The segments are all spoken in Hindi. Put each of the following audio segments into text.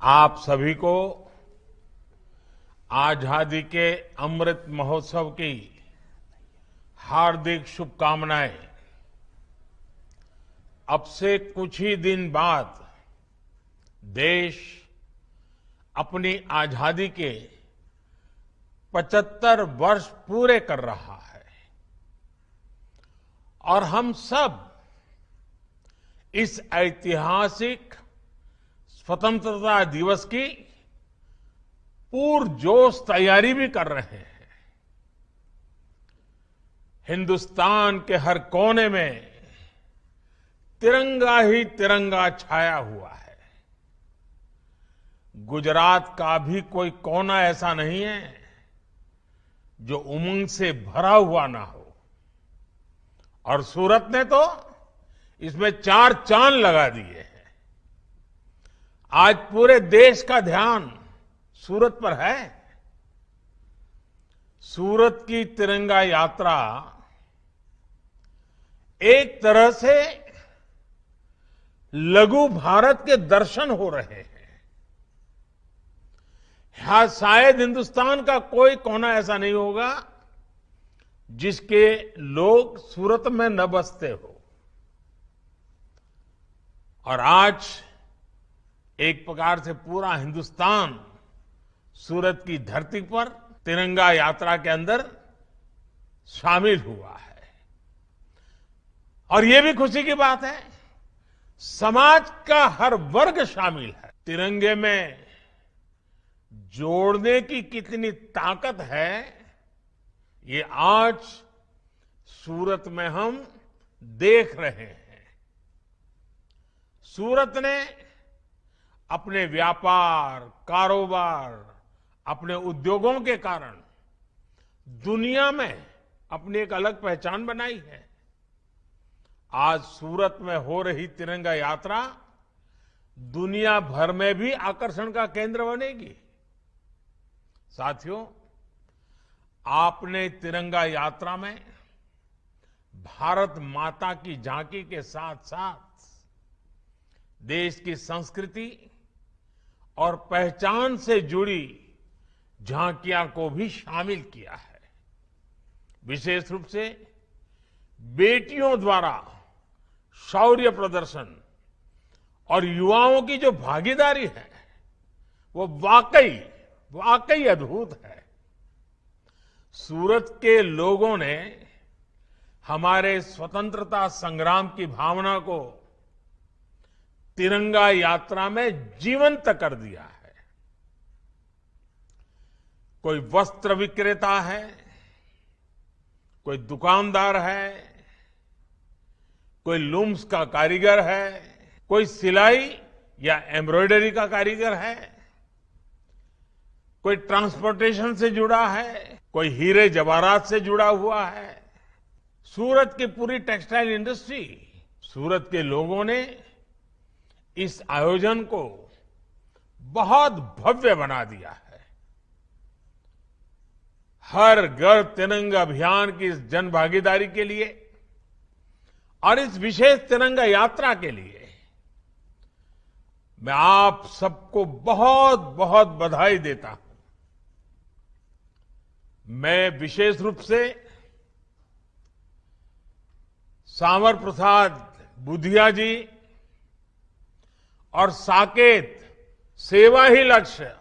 आप सभी को आजादी के अमृत महोत्सव की हार्दिक शुभकामनाएं। अब से कुछ ही दिन बाद देश अपनी आजादी के 75 वर्ष पूरे कर रहा है और हम सब इस ऐतिहासिक स्वतंत्रता दिवस की पुरजोश तैयारी भी कर रहे हैं। हिंदुस्तान के हर कोने में तिरंगा ही तिरंगा छाया हुआ है। गुजरात का भी कोई कोना ऐसा नहीं है जो उमंग से भरा हुआ ना हो, और सूरत ने तो इसमें 4 चांद लगा दिए हैं। आज पूरे देश का ध्यान सूरत पर है। सूरत की तिरंगा यात्रा एक तरह से लघु भारत के दर्शन हो रहे हैं। यहां शायद हिंदुस्तान का कोई कोना ऐसा नहीं होगा जिसके लोग सूरत में न बसते हो। और आज एक प्रकार से पूरा हिंदुस्तान सूरत की धरती पर तिरंगा यात्रा के अंदर शामिल हुआ है। और ये भी खुशी की बात है, समाज का हर वर्ग शामिल है। तिरंगे में जोड़ने की कितनी ताकत है, ये आज सूरत में हम देख रहे हैं। सूरत ने अपने व्यापार, कारोबार, अपने उद्योगों के कारण दुनिया में अपनी एक अलग पहचान बनाई है। आज सूरत में हो रही तिरंगा यात्रा दुनिया भर में भी आकर्षण का केंद्र बनेगी। साथियों, आपने तिरंगा यात्रा में भारत माता की झांकी के साथ साथ देश की संस्कृति और पहचान से जुड़ी झांकियां को भी शामिल किया है। विशेष रूप से बेटियों द्वारा शौर्य प्रदर्शन और युवाओं की जो भागीदारी है वो वाकई अद्भुत है। सूरत के लोगों ने हमारे स्वतंत्रता संग्राम की भावना को तिरंगा यात्रा में जीवंत कर दिया है। कोई वस्त्र विक्रेता है, कोई दुकानदार है, कोई लूम्स का कारीगर है, कोई सिलाई या एम्ब्रॉयडरी का कारीगर है, कोई ट्रांसपोर्टेशन से जुड़ा है, कोई हीरे जवाहरात से जुड़ा हुआ है। सूरत की पूरी टेक्सटाइल इंडस्ट्री, सूरत के लोगों ने इस आयोजन को बहुत भव्य बना दिया है। हर घर तिरंगा अभियान की इस जन भागीदारी के लिए और इस विशेष तिरंगा यात्रा के लिए मैं आप सबको बहुत बहुत बधाई देता हूं। मैं विशेष रूप से सांवर प्रसाद बुधिया जी और साकेत सेवा ही लक्ष्य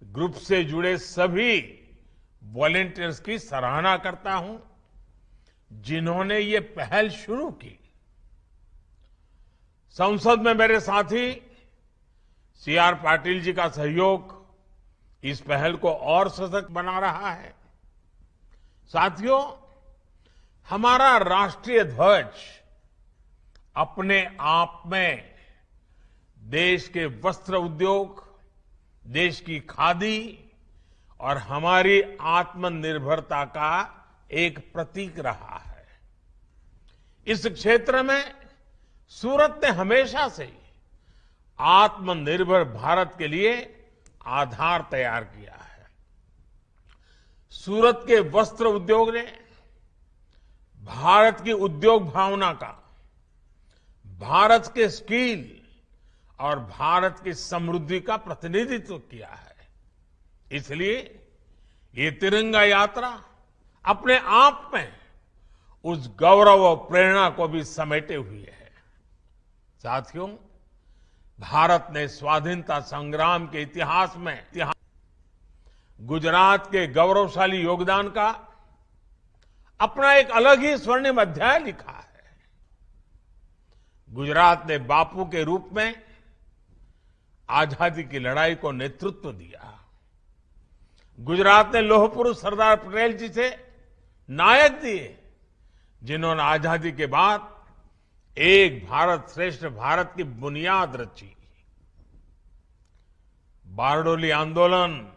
ग्रुप से जुड़े सभी वॉलंटियर्स की सराहना करता हूं, जिन्होंने ये पहल शुरू की। संसद में मेरे साथी सीआर पाटिल जी का सहयोग इस पहल को और सशक्त बना रहा है। साथियों, हमारा राष्ट्रीय ध्वज अपने आप में देश के वस्त्र उद्योग, देश की खादी और हमारी आत्मनिर्भरता का एक प्रतीक रहा है। इस क्षेत्र में सूरत ने हमेशा से आत्मनिर्भर भारत के लिए आधार तैयार किया है। सूरत के वस्त्र उद्योग ने भारत की उद्योग भावना का, भारत के स्किल और भारत की समृद्धि का प्रतिनिधित्व किया है। इसलिए ये तिरंगा यात्रा अपने आप में उस गौरव और प्रेरणा को भी समेटे हुए है। साथियों, भारत ने स्वाधीनता संग्राम के इतिहास में गुजरात के गौरवशाली योगदान का अपना एक अलग ही स्वर्णिम अध्याय लिखा है। गुजरात ने बापू के रूप में आजादी की लड़ाई को नेतृत्व दिया। गुजरात ने लौह पुरुष सरदार पटेल जी से नायक दिए, जिन्होंने आजादी के बाद एक भारत श्रेष्ठ भारत की बुनियाद रची। बारडोली आंदोलन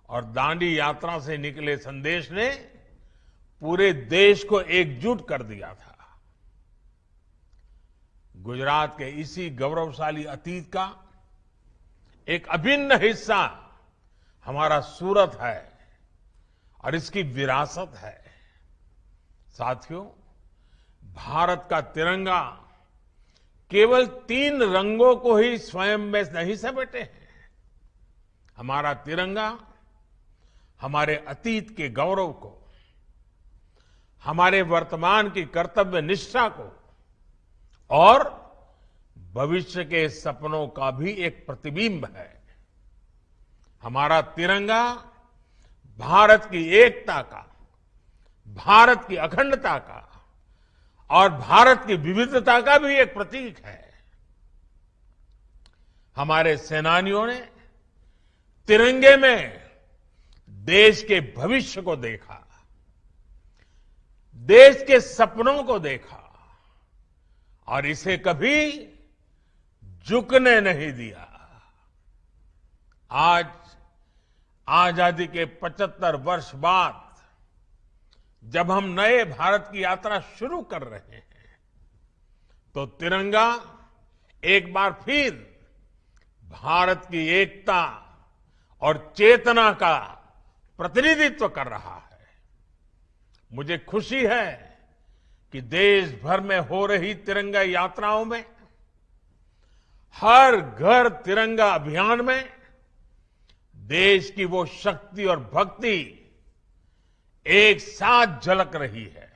और दांडी यात्रा से निकले संदेश ने पूरे देश को एकजुट कर दिया था। गुजरात के इसी गौरवशाली अतीत का एक अभिन्न हिस्सा हमारा सूरत है और इसकी विरासत है। साथियों, भारत का तिरंगा केवल 3 रंगों को ही स्वयं में नहीं समेटे हैं। हमारा तिरंगा हमारे अतीत के गौरव को, हमारे वर्तमान की कर्तव्य निष्ठा को और भविष्य के सपनों का भी एक प्रतिबिंब है। हमारा तिरंगा भारत की एकता का, भारत की अखंडता का और भारत की विविधता का भी एक प्रतीक है। हमारे सेनानियों ने तिरंगे में देश के भविष्य को देखा, देश के सपनों को देखा और इसे कभी झुकने नहीं दिया। आज आजादी के 75 वर्ष बाद जब हम नए भारत की यात्रा शुरू कर रहे हैं, तो तिरंगा एक बार फिर भारत की एकता और चेतना का प्रतिनिधित्व कर रहा है। मुझे खुशी है कि देश भर में हो रही तिरंगा यात्राओं में, हर घर तिरंगा अभियान में देश की वो शक्ति और भक्ति एक साथ झलक रही है।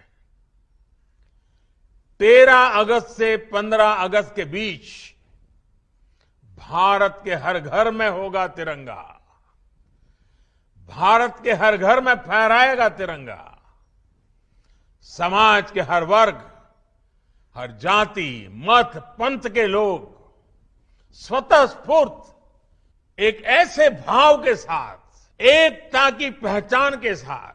13 अगस्त से 15 अगस्त के बीच भारत के हर घर में होगा तिरंगा, भारत के हर घर में फहराएगा तिरंगा। समाज के हर वर्ग, हर जाति, मत, पंथ के लोग स्वतः स्फूर्त एक ऐसे भाव के साथ, एकता की पहचान के साथ,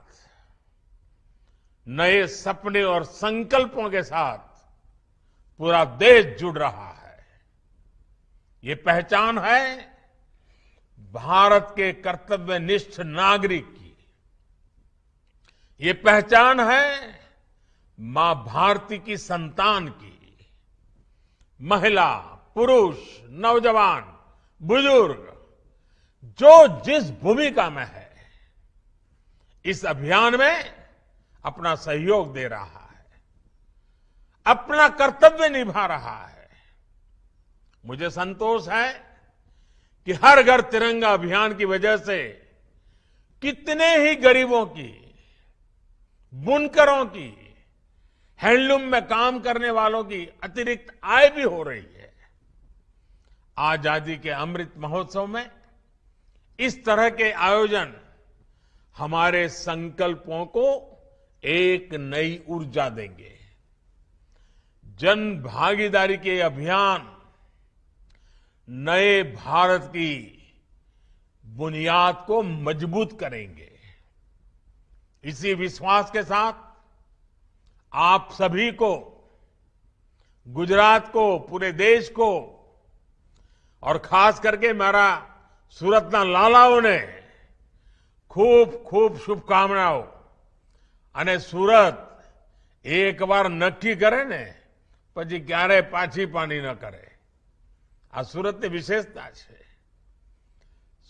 नए सपने और संकल्पों के साथ पूरा देश जुड़ रहा है। ये पहचान है भारत के कर्तव्यनिष्ठ नागरिक की। ये पहचान है मां भारती की संतान की। महिला, पुरुष, नौजवान, बुजुर्ग जो जिस भूमिका में है, इस अभियान में अपना सहयोग दे रहा है, अपना कर्तव्य निभा रहा है। मुझे संतोष है कि हर घर तिरंगा अभियान की वजह से कितने ही गरीबों की, बुनकरों की, हैंडलूम में काम करने वालों की अतिरिक्त आय भी हो रही है। आजादी के अमृत महोत्सव में इस तरह के आयोजन हमारे संकल्पों को एक नई ऊर्जा देंगे। जन भागीदारी के अभियान नए भारत की बुनियाद को मजबूत करेंगे। इसी विश्वास के साथ आप सभी को, गुजरात को, पूरे देश को और खास करके मेरा सूरतना लालाओं ने खूब खूब शुभकामनाओं। અને સુરત એકવાર નક્કી કરે ને પછી ક્યારે પાછી પાણી ન કરે, આ સુરતની વિશેષતા છે।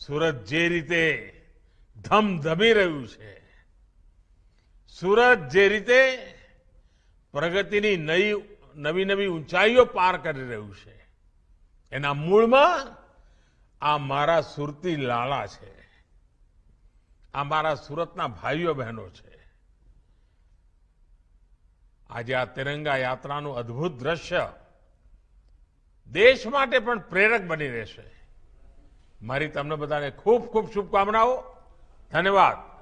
સુરત જે રીતે ધમધમી રહ્યું છે, સુરત જે રીતે પ્રગતિની નવી નવી ઊંચાઈઓ પાર કરી રહ્યું છે, એના મૂળમાં આ મારા સુરતી લાલા છે, આ મારા સુરતના ભાઈઓ બહેનો છે. આજે આ તિરંગા યાત્રાનું અદ્ભુત દ્રશ્ય દેશ માટે પણ પ્રેરક બની રહેશે. મારી તમને બધાને ખૂબ ખૂબ શુભકામનાઓ. ધન્યવાદ.